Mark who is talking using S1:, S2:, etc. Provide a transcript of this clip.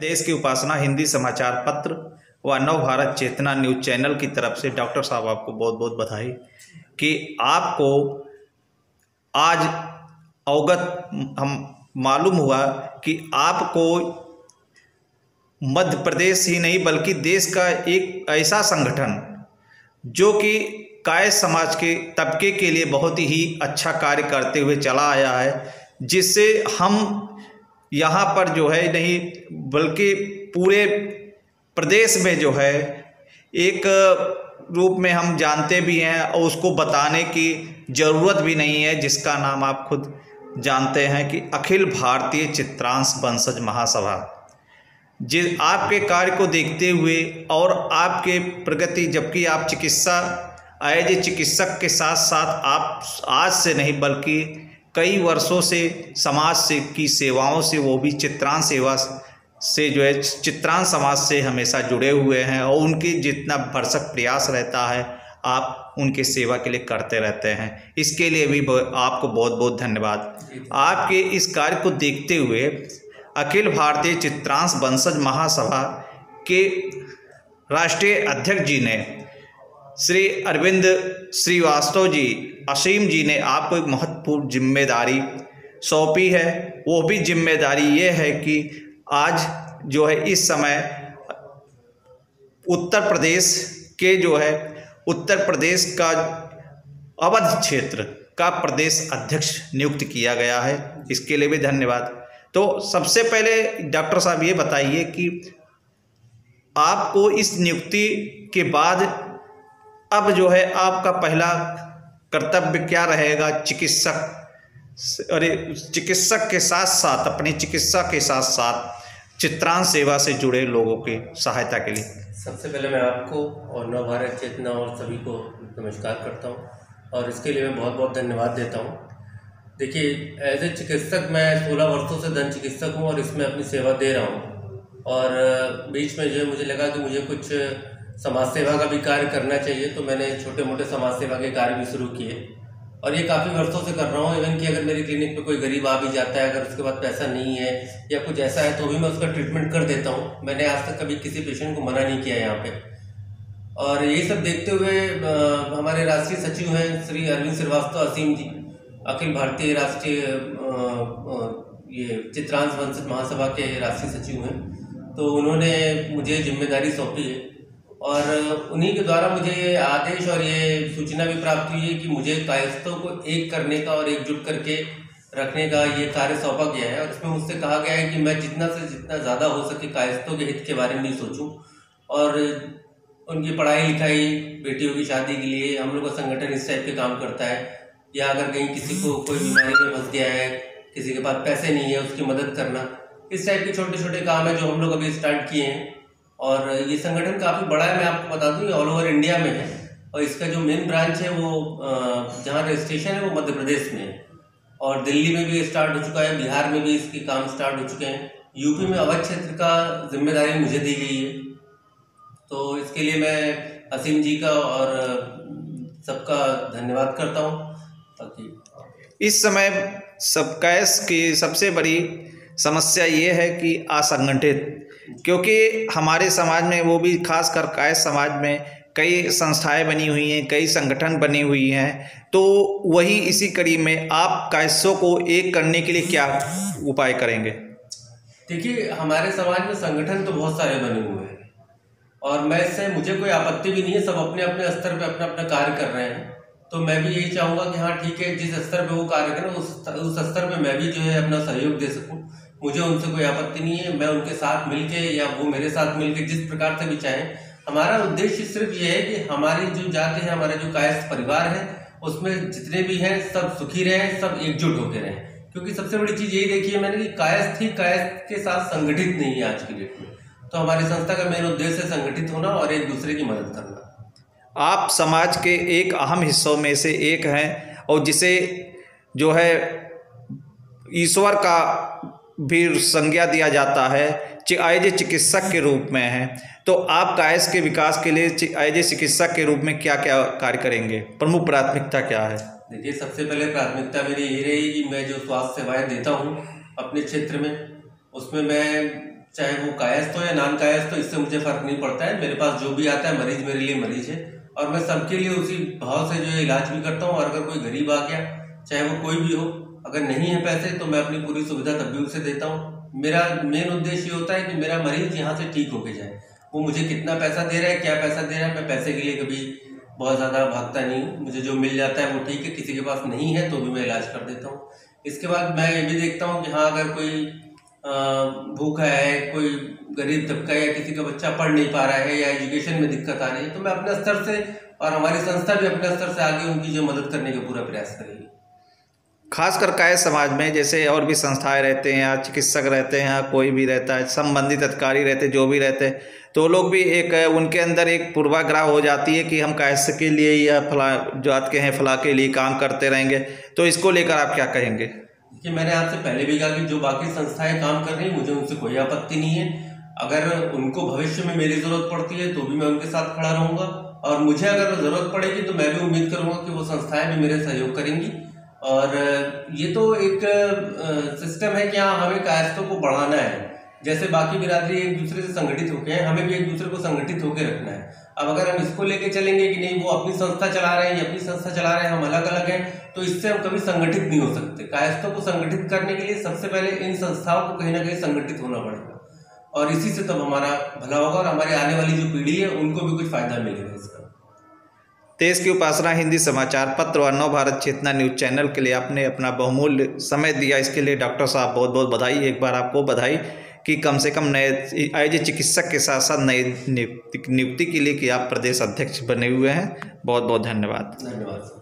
S1: देश की उपासना हिंदी समाचार पत्र व नव भारत चेतना न्यूज चैनल की तरफ से डॉक्टर साहब आपको बहुत बहुत बधाई कि आपको आज अवगत हम मालूम हुआ कि आपको मध्य प्रदेश ही नहीं बल्कि देश का एक ऐसा संगठन जो कि कायस्थ समाज के तबके के लिए बहुत ही अच्छा कार्य करते हुए चला आया है, जिससे हम यहाँ पर जो है नहीं बल्कि पूरे प्रदेश में जो है एक रूप में हम जानते भी हैं और उसको बताने की ज़रूरत भी नहीं है, जिसका नाम आप खुद जानते हैं कि अखिल भारतीय चित्रांश वंशज महासभा। जिस आपके कार्य को देखते हुए और आपके प्रगति, जबकि आप एज ए चिकित्सक के साथ साथ आप आज से नहीं बल्कि कई वर्षों से समाज से की सेवाओं से, वो भी चित्रांश सेवा से जो है चित्रांश समाज से हमेशा जुड़े हुए हैं और उनके जितना भरसक प्रयास रहता है आप उनके सेवा के लिए करते रहते हैं। इसके लिए भी आपको बहुत बहुत धन्यवाद। आपके इस कार्य को देखते हुए अखिल भारतीय चित्रांश वंशज महासभा के राष्ट्रीय अध्यक्ष जी ने श्री अरविंद श्रीवास्तव जी, असीम जी ने आपको एक महत्वपूर्ण जिम्मेदारी सौंपी है। वो भी जिम्मेदारी ये है कि आज जो है इस समय उत्तर प्रदेश के जो है उत्तर प्रदेश का अवध क्षेत्र का प्रदेश अध्यक्ष नियुक्त किया गया है। इसके लिए भी धन्यवाद। तो सबसे पहले डॉक्टर साहब ये बताइए कि आपको इस नियुक्ति के बाद अब जो है आपका पहला कर्तव्य क्या रहेगा चिकित्सक के साथ साथ अपनी चिकित्सा के साथ साथ चित्रांश सेवा से जुड़े लोगों की सहायता के लिए?
S2: सबसे पहले मैं आपको और नव भारत चेतना और सभी को नमस्कार करता हूं और इसके लिए मैं बहुत बहुत धन्यवाद देता हूं। देखिए, एज ए चिकित्सक मैं 16 वर्षों से दंत चिकित्सक हूं और इसमें अपनी सेवा दे रहा हूं और बीच में जो है मुझे लगा कि मुझे कुछ समाज सेवा का भी कार्य करना चाहिए, तो मैंने छोटे मोटे समाज सेवा के कार्य भी शुरू किए और ये काफ़ी वर्षों से कर रहा हूँ। इवन कि अगर मेरी क्लिनिक पे कोई गरीब आ भी जाता है, अगर उसके पास पैसा नहीं है या कुछ ऐसा है तो भी मैं उसका ट्रीटमेंट कर देता हूँ। मैंने आज तक कभी किसी पेशेंट को मना नहीं किया यहाँ पे। और यही सब देखते हुए हमारे राष्ट्रीय सचिव हैं श्री अरविंद श्रीवास्तव असीम जी, अखिल भारतीय राष्ट्रीय ये चित्रांश वंशज महासभा के राष्ट्रीय सचिव हैं, तो उन्होंने मुझे जिम्मेदारी सौंपी है और उन्हीं के द्वारा मुझे आदेश और ये सूचना भी प्राप्त हुई है कि मुझे कायस्थों को एक करने का और एकजुट करके रखने का ये कार्य सौंपा गया है। और इसमें मुझसे कहा गया है कि मैं जितना से जितना ज़्यादा हो सके कायस्थों के हित के बारे में भी सोचूं और उनकी पढ़ाई लिखाई, बेटियों की शादी के लिए हम लोग का संगठन इस टाइप के काम करता है। या अगर कहीं किसी को कोई बीमारी में फंस गया है, किसी के पास पैसे नहीं है, उसकी मदद करना, इस टाइप के छोटे छोटे काम है जो हम लोग अभी स्टार्ट किए हैं। और ये संगठन काफ़ी बड़ा है, मैं आपको बता दूं, ये ऑल ओवर इंडिया में है और इसका जो मेन ब्रांच है वो जहाँ रजिस्ट्रेशन है वो मध्य प्रदेश में है और दिल्ली में भी स्टार्ट हो चुका है, बिहार में भी इसके काम स्टार्ट हो चुके हैं, यूपी में अवध क्षेत्र का जिम्मेदारी मुझे दी गई है। तो इसके लिए मैं असीम जी का और सबका धन्यवाद करता हूँ। ताकि
S1: इस समय कायस्थ की सबसे बड़ी समस्या ये है कि असंगठित, क्योंकि हमारे समाज में वो भी खासकर कायस्थ समाज में कई संस्थाएं बनी हुई हैं, कई संगठन बनी हुई हैं, तो वही इसी कड़ी में आप कायस्थों को एक करने के लिए क्या उपाय करेंगे?
S2: देखिए, हमारे समाज में संगठन तो बहुत सारे बने हुए हैं और मैं इससे मुझे कोई आपत्ति भी नहीं है, सब अपने अपने स्तर पे अपना अपना कार्य कर रहे हैं। तो मैं भी यही चाहूँगा कि हाँ ठीक है, जिस स्तर पे वो कार्य करें उस स्तर पे मैं भी जो है अपना सहयोग दे सकूँ। मुझे उनसे कोई आपत्ति नहीं है, मैं उनके साथ मिलके या वो मेरे साथ मिलके जिस प्रकार से भी चाहें। हमारा उद्देश्य सिर्फ ये है कि हमारी जो जाति है, हमारा जो कायस्थ परिवार है, उसमें जितने भी हैं सब सुखी रहें, सब एकजुट होकर रहें। क्योंकि सबसे बड़ी चीज़ यही देखी है मैंने कि कायस्थ ही कायस्थ के साथ संगठित नहीं है आज की डेट में। तो हमारी संस्था का मेन उद्देश्य है संगठित होना और एक दूसरे की मदद करना।
S1: आप समाज के एक अहम हिस्सों में से एक हैं और जिसे जो है ईश्वर का भी संज्ञा दिया जाता है, एज ए चिकित्सक के रूप में है। तो आप कायस्थ के विकास के लिए एज ए चिकित्सक के रूप में क्या क्या कार्य करेंगे? प्रमुख प्राथमिकता क्या है?
S2: देखिए, सबसे पहले प्राथमिकता मेरी यही रहेगी कि मैं जो स्वास्थ्य सेवाएं देता हूं अपने क्षेत्र में, उसमें मैं चाहे वो कायस्थ हो या नॉन कायस्थ हो, इससे मुझे फर्क नहीं पड़ता है। मेरे पास जो भी आता है मरीज मेरे लिए मरीज है, और मैं सबके लिए उसी भाव से जो है इलाज भी करता हूँ। और अगर कोई गरीब आ गया, चाहे वो कोई भी हो, अगर नहीं है पैसे तो मैं अपनी पूरी सुविधा तब भी उसे देता हूँ। मेरा मेन उद्देश्य ये होता है कि मेरा मरीज यहाँ से ठीक होके जाए। वो मुझे कितना पैसा दे रहा है, क्या पैसा दे रहा है, मैं पैसे के लिए कभी बहुत ज़्यादा भागता नहीं हूँ। मुझे जो मिल जाता है वो ठीक है, किसी के पास नहीं है तो भी मैं इलाज कर देता हूँ। इसके बाद मैं ये भी देखता हूँ कि हाँ, अगर कोई भूखा है, कोई गरीब तबका या किसी का बच्चा पढ़ नहीं पा रहा है या एजुकेशन में दिक्कत आ रही है, तो मैं अपने स्तर से और हमारी संस्था भी अपने स्तर से आगे उनकी जो मदद करने का पूरा प्रयास करेगी।
S1: खासकर कायस्थ समाज में जैसे और भी संस्थाएं रहते हैं या चिकित्सक रहते हैं या कोई भी रहता है, संबंधित अधिकारी रहते जो भी रहते हैं, तो लोग भी एक उनके अंदर एक पूर्वाग्रह हो जाती है कि हम कायस्थ के लिए या फला जात के हैं फला के लिए काम करते रहेंगे। तो इसको लेकर आप क्या कहेंगे?
S2: कि मैंने आपसे पहले भी कहा कि जो बाकी संस्थाएं काम कर रही हैं मुझे उनसे कोई आपत्ति नहीं है। अगर उनको भविष्य में मेरी जरूरत पड़ती है तो भी मैं उनके साथ खड़ा रहूंगा, और मुझे अगर जरूरत पड़ेगी तो मैं भी उम्मीद करूंगा कि वो संस्थाएं भी मेरे सहयोग करेंगी। और ये तो एक सिस्टम है कि हाँ, हमें कायस्थों को बढ़ाना है। जैसे बाकी बिरादरी एक दूसरे से संगठित होके हैं, हमें भी एक दूसरे को संगठित होकर रखना है। अब अगर हम इसको लेके चलेंगे कि नहीं वो अपनी संस्था चला रहे हैं, ये अपनी संस्था चला रहे हैं, हम अलग अलग हैं, तो इससे हम कभी संगठित नहीं हो सकते। कायस्थों को संगठित करने के लिए सबसे पहले इन संस्थाओं को कहीं ना कहीं संगठित होना पड़ेगा, और इसी से तब हमारा भला होगा और हमारे आने वाली जो पीढ़ी है उनको भी कुछ फायदा मिलेगा इसका।
S1: देश की उपासना हिंदी समाचार पत्र और नवभारत चेतना न्यूज चैनल के लिए आपने अपना बहुमूल्य समय दिया, इसके लिए डॉक्टर साहब बहुत बहुत बधाई। एक बार आपको बधाई कि कम से कम नए आयोजित चिकित्सक के साथ साथ नए नियुक्ति के लिए कि आप प्रदेश अध्यक्ष बने हुए हैं। बहुत बहुत धन्यवाद।
S2: धन्यवाद।